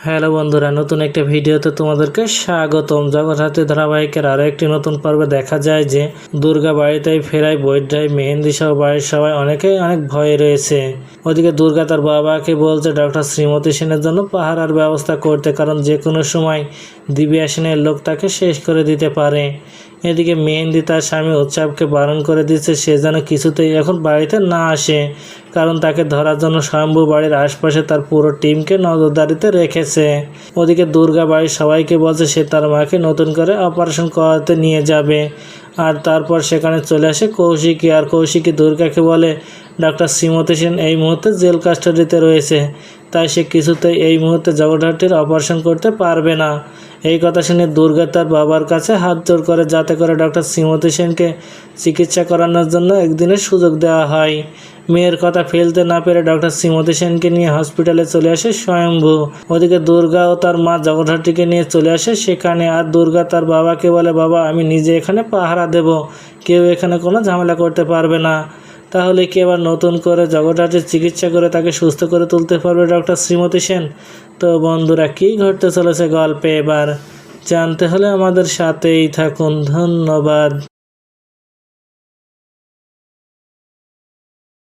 Hello বন্ধুরা, নতুন একটা ভিডিওতে তোমাদেরকে স্বাগতম। জগৎ ধারাবাহিকের আরও একটি নতুন পর্বে দেখা যায় যে দুর্গা বাড়িতে ফেরায় বৈদ্যায় মেহেন্দি সহ বাড়ির সবাই অনেকেই অনেক ভয়ে রয়েছে। ওদিকে দুর্গা তার বাবাকে বলছে ডক্টর শ্রীমতী সেনের জন্য পাহারার ব্যবস্থা করতে, কারণ যে কোনো সময় দিব্যা সেনের লোক তাকে শেষ করে দিতে পারে। এদিকে মেহেন্দি তার স্বামী উৎসবকে বারণ করে দিচ্ছে সে যেন কিছুতেই এখন বাড়িতে না আসে, কারণ তাকে ধরার জন্য স্বয়ম্ভু বাড়ির আশপাশে তার পুরো টিমকে নজরদারিতে রেখেছে। ওদিকে দুর্গা বাড়ির সবাইকে বলছে সে তার মাকে নতুন করে অপারেশন করাতে নিয়ে যাবে। আর তারপর সেখানে চলে আসে কৌশিকী, আর কৌশিকী দুর্গাকে বলে ডক্টর শ্রীমতী সেন এই মুহূর্তে জেল কাস্টাডিতে রয়েছে, তাই সে কিছুতেই এই মুহূর্তে জগদ্ধাত্রীর অপারেশন করতে পারবে না। এই কথা শুনে দুর্গা তার বাবার কাছে হাত জোড় করে যাতে করে ডক্টর শ্রীমতী সেনকে চিকিৎসা করানোর জন্য একদিনের সুযোগ দেওয়া হয়। মেয়ের কথা ফেলতে না পেরে ডক্টর শ্রীমতী সেনকে নিয়ে হসপিটালে চলে আসে স্বয়ম্ভু। ওদিকে দুর্গা ও তার মা জগদ্ধাত্রীকে নিয়ে চলে আসে সেখানে, আর দুর্গা তার বাবাকে বলে বাবা আমি নিজে এখানে পাহারা দেব, কেউ এখানে কোনো ঝামেলা করতে পারবে না। তাহলে কি এবার নতুন করে জগদ্ধাত্রীর চিকিৎসা করে তাকে সুস্থ করে তুলতে পারবে ডক্টর শ্রীমতী সেন? তো বন্ধুরা, কী ঘটতে চলেছে গল্পে এবার জানতে হলে আমাদের সাথেই থাকুন। ধন্যবাদ।